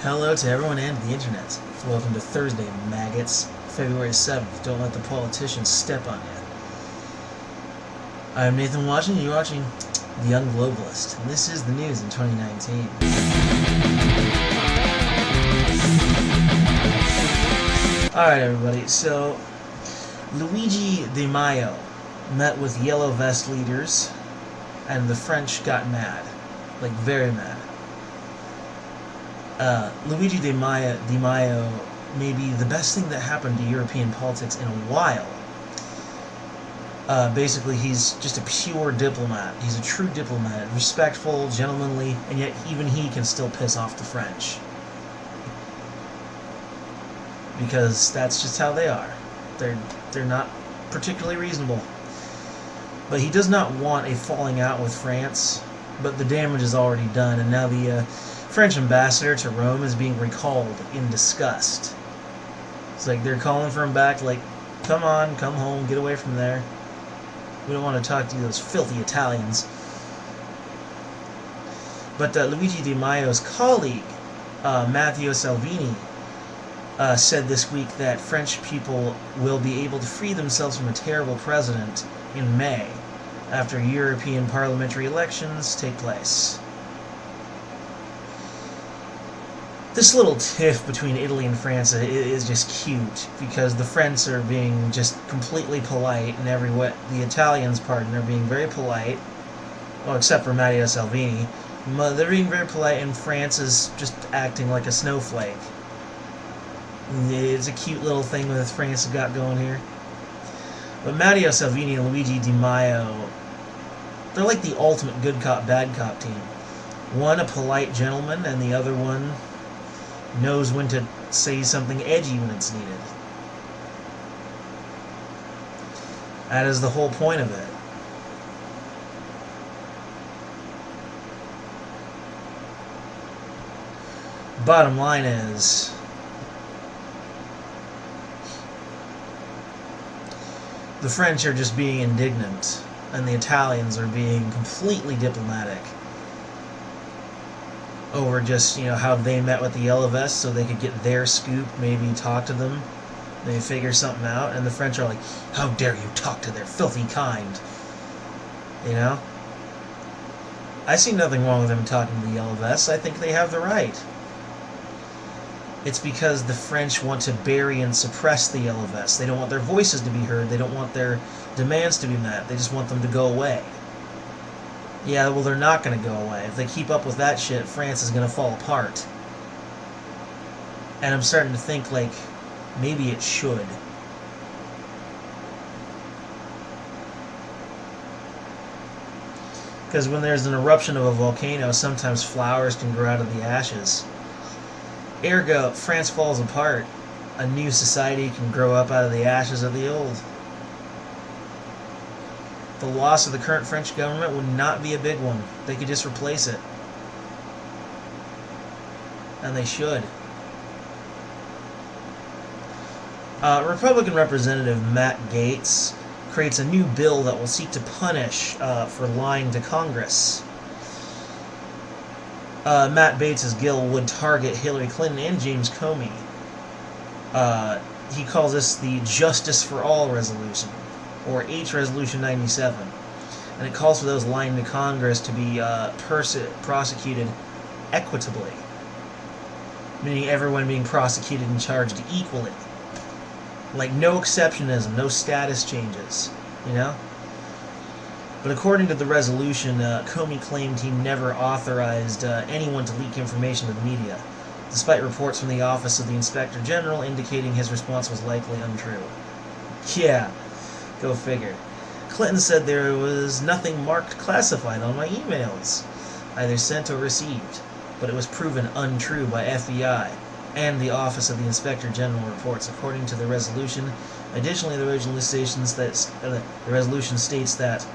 Hello to everyone and the internet. Welcome to Thursday, maggots, February 7th. Don't let the politicians step on you. I'm Nathan watching, you're watching The Young Globalist, and this is the news in 2019. Alright everybody, so Luigi di Maio met with Yellow Vest leaders, and the French got mad. Like, very mad. Luigi di Maio may be the best thing that happened to European politics in a while. Basically, he's just a pure diplomat. He's a true diplomat, respectful, gentlemanly, and yet even he can still piss off the French. Because that's just how they are. They're not particularly reasonable. But he does not want a falling out with France, but the damage is already done, and now the French ambassador to Rome is being recalled in disgust. It's like they're calling for him back, like, come on, come home, get away from there. We don't want to talk to you, those filthy Italians. But Luigi di Maio's colleague, Matteo Salvini, said this week that French people will be able to free themselves from a terrible president in May, after European parliamentary elections take place. This little tiff between Italy and France is just cute, because the French are being just completely polite in every way. The Italians, are being very polite, well, except for Matteo Salvini. They're being very polite, and France is just acting like a snowflake. It's a cute little thing that France has got going here. But Matteo Salvini and Luigi di Maio, they're like the ultimate good cop, bad cop team. One a polite gentleman, and the other one knows when to say something edgy when it's needed. That is the whole point of it. Bottom line is, the French are just being indignant, and the Italians are being completely diplomatic over just, how they met with the Yellow Vests so they could get their scoop, maybe talk to them, maybe figure something out, and the French are like, how dare you talk to their filthy kind, I see nothing wrong with them talking to the Yellow Vests. I think they have the right. It's because the French want to bury and suppress the Yellow Vests. They don't want their voices to be heard. They don't want their demands to be met. They just want them to go away. Yeah, well, they're not going to go away. If they keep up with that shit, France is going to fall apart. And I'm starting to think, like, maybe it should. Because when there's an eruption of a volcano, sometimes flowers can grow out of the ashes. Ergo, if France falls apart, a new society can grow up out of the ashes of the old. The loss of the current French government would not be a big one. They could just replace it. And they should. Republican Representative Matt Gaetz creates a new bill that will seek to punish for lying to Congress. Matt Bates's bill would target Hillary Clinton and James Comey. He calls this the Justice for All resolution, or H Resolution 97, and it calls for those lying to Congress to be prosecuted equitably, meaning everyone being prosecuted and charged equally. Like, no exceptionism, no status changes, But according to the resolution, Comey claimed he never authorized anyone to leak information to the media, despite reports from the Office of the Inspector General indicating his response was likely untrue. Yeah, go figure. Clinton said there was nothing marked classified on my emails, either sent or received, but it was proven untrue by FBI and the Office of the Inspector General reports, according to the resolution. Additionally, the resolution states that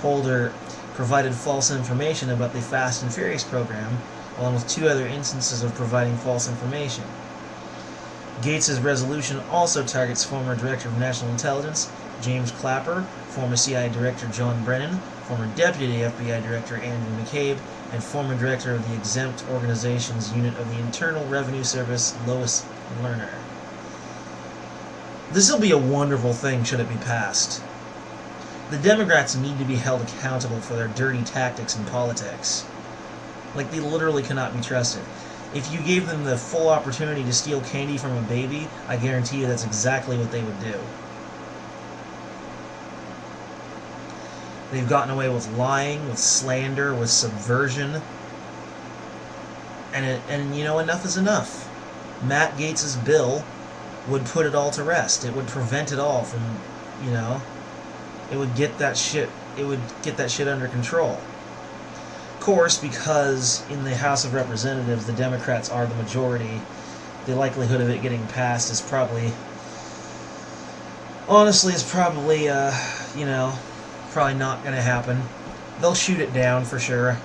Holder provided false information about the Fast and Furious program, along with 2 other instances of providing false information. Gates' resolution also targets former Director of National Intelligence James Clapper, former CIA Director John Brennan, former Deputy FBI Director Andrew McCabe, and former director of the Exempt Organizations Unit of the Internal Revenue Service, Lois Lerner. This will be a wonderful thing should it be passed. The Democrats need to be held accountable for their dirty tactics in politics. Like, they literally cannot be trusted. If you gave them the full opportunity to steal candy from a baby, I guarantee you that's exactly what they would do. They've gotten away with lying, with slander, with subversion. And you know, enough is enough. Matt Gaetz's bill would put it all to rest. It would prevent it all from, you know, it would get that shit under control. Of course, because in the House of Representatives the Democrats are the majority, the likelihood of it getting passed is probably, honestly, you know, probably not going to happen. They'll shoot it down for sure.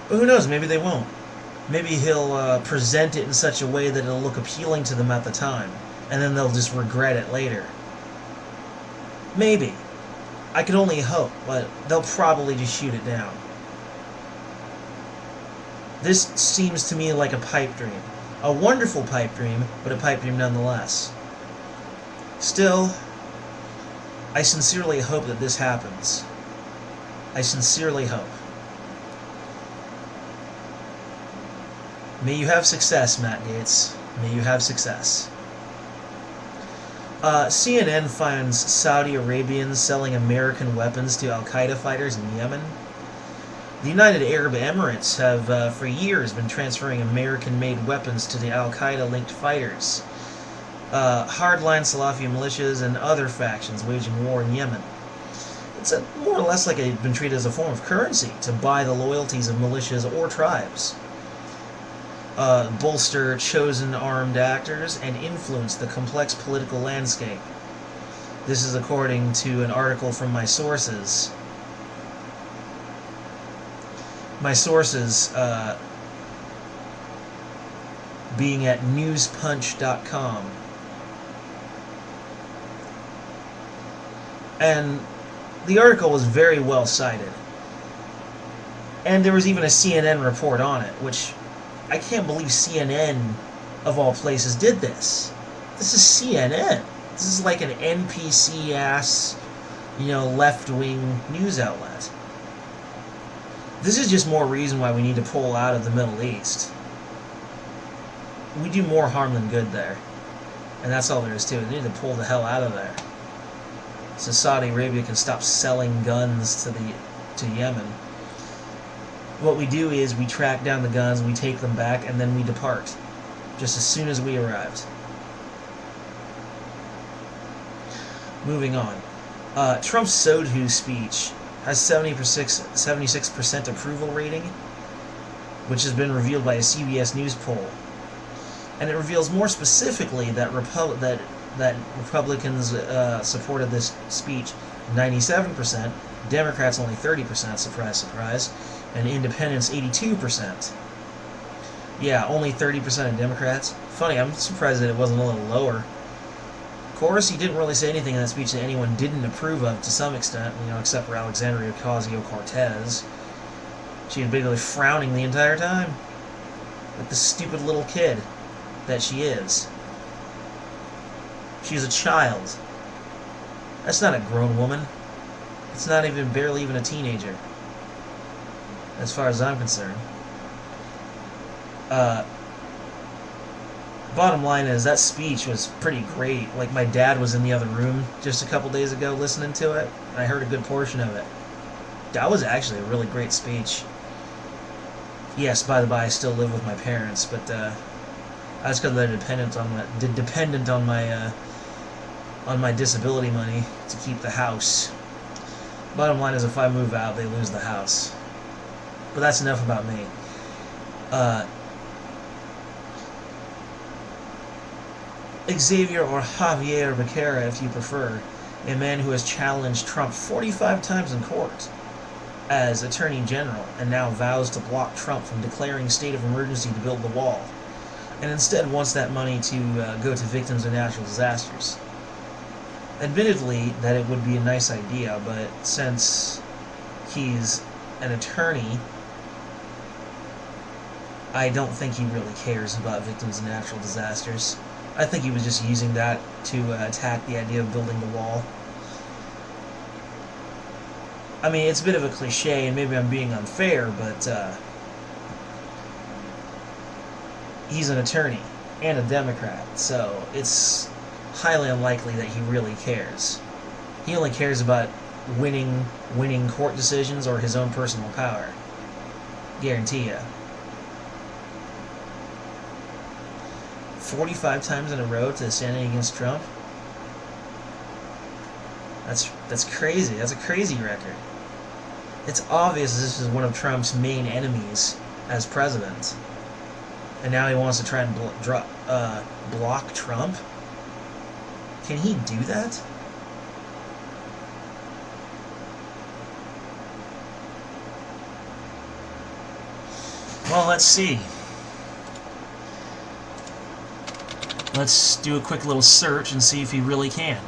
But who knows, maybe they won't. Maybe he'll present it in such a way that it'll look appealing to them at the time, and then they'll just regret it later. Maybe. I can only hope, but they'll probably just shoot it down. This seems to me like a pipe dream. A wonderful pipe dream, but a pipe dream nonetheless. Still, I sincerely hope that this happens. I sincerely hope. May you have success, Matt Gaetz. May you have success. CNN finds Saudi Arabians selling American weapons to al-Qaeda fighters in Yemen. The United Arab Emirates have for years been transferring American-made weapons to the al-Qaeda-linked fighters, hardline Salafi militias, and other factions waging war in Yemen. It's more or less like it's been treated as a form of currency to buy the loyalties of militias or tribes, bolster chosen armed actors, and influence the complex political landscape. This is according to an article from my sources. My sources being at newspunch.com. And the article was very well cited. And there was even a CNN report on it, which I can't believe CNN, of all places, did this. This is CNN. This is like an NPC-ass, you know, left-wing news outlet. This is just more reason why we need to pull out of the Middle East. We do more harm than good there. And that's all there is to it. We need to pull the hell out of there. So Saudi Arabia can stop selling guns to Yemen. What we do is we track down the guns, we take them back, and then we depart. Just as soon as we arrived. Moving on. Trump's Sodhu speech has 76% approval rating, which has been revealed by a CBS News poll. And it reveals more specifically that Republicans supported this speech 97%, Democrats only 30%, surprise, surprise, and independents 82%. Yeah, only 30% of Democrats. Funny, I'm surprised that it wasn't a little lower. Of course, he didn't really say anything in that speech that anyone didn't approve of to some extent, you know, except for Alexandria Ocasio-Cortez. She had been frowning the entire time. Like the stupid little kid that she is. She's a child. That's not a grown woman. It's not even barely even a teenager, as far as I'm concerned. Bottom line is, that speech was pretty great. Like, my dad was in the other room just a couple days ago listening to it, and I heard a good portion of it. That was actually a really great speech. Yes, by the by, I still live with my parents, but that's because they're dependent on my disability money to keep the house. Bottom line is, if I move out, they lose the house. But that's enough about me. Xavier, or Javier Becerra, if you prefer, a man who has challenged Trump 45 times in court as Attorney General and now vows to block Trump from declaring state of emergency to build the wall, and instead wants that money to go to victims of natural disasters. Admittedly, that it would be a nice idea, but since he's an attorney, I don't think he really cares about victims of natural disasters. I think he was just using that to attack the idea of building the wall. I mean, it's a bit of a cliche, and maybe I'm being unfair, but he's an attorney and a Democrat, so it's highly unlikely that he really cares. He only cares about winning court decisions or his own personal power. Guarantee ya. 45 times in a row to standing against Trump? That's crazy. That's a crazy record. It's obvious this is one of Trump's main enemies as president. And now he wants to try and block Trump? Can he do that? Well, let's see. Let's do a quick little search and see if he really can.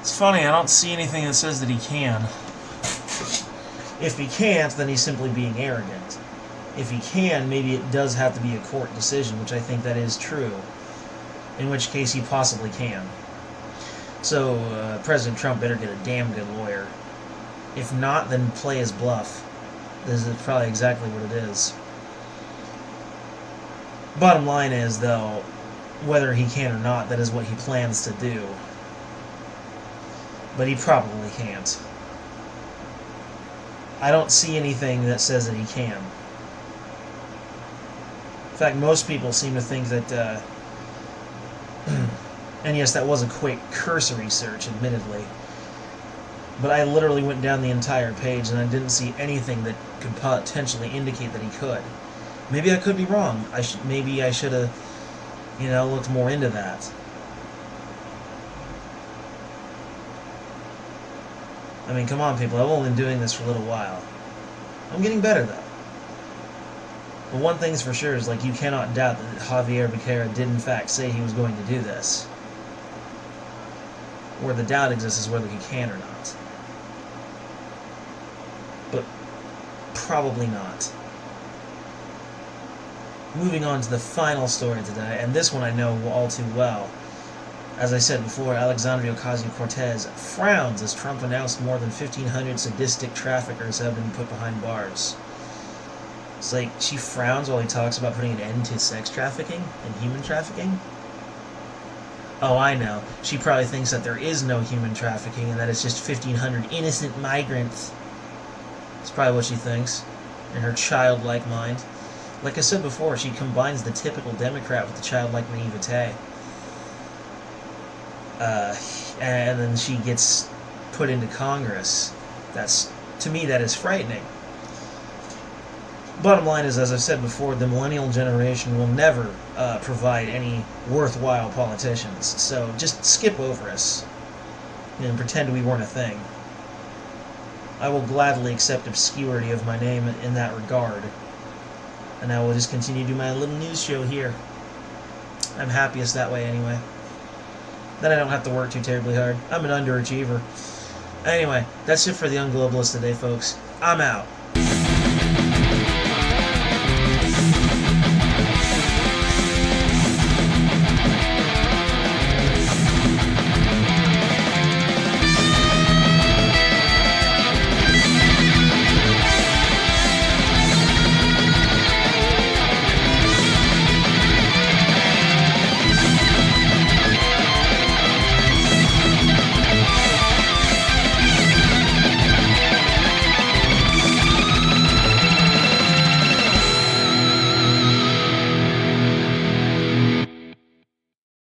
It's funny, I don't see anything that says that he can. If he can't, then he's simply being arrogant. If he can, maybe it does have to be a court decision, which I think that is true. In which case he possibly can. So, President Trump better get a damn good lawyer. If not, then play his bluff. This is probably exactly what it is. Bottom line is, though, whether he can or not, that is what he plans to do. But he probably can't. I don't see anything that says that he can. In fact, most people seem to think that, and yes, that was a quick cursory search, admittedly, but I literally went down the entire page and I didn't see anything that could potentially indicate that he could. Maybe I could be wrong. Maybe I should have, looked more into that. I mean, come on, people. I've only been doing this for a little while. I'm getting better, though. But one thing's for sure is, you cannot doubt that Javier Becerra did, in fact, say he was going to do this. Where the doubt exists is whether he can or not. But probably not. Moving on to the final story today, and this one I know all too well. As I said before, Alexandria Ocasio-Cortez frowns as Trump announced more than 1,500 sadistic traffickers have been put behind bars. It's like she frowns while he talks about putting an end to sex trafficking and human trafficking. Oh, I know. She probably thinks that there is no human trafficking and that it's just 1,500 innocent migrants. That's probably what she thinks, in her childlike mind. Like I said before, she combines the typical Democrat with the childlike naivete. And then she gets put into Congress. To me, that is frightening. Bottom line is, as I've said before, the millennial generation will never provide any worthwhile politicians. So just skip over us and pretend we weren't a thing. I will gladly accept obscurity of my name in that regard. And I will just continue to do my little news show here. I'm happiest that way anyway. Then I don't have to work too terribly hard. I'm an underachiever. Anyway, that's it for the Young Globalist today, folks. I'm out.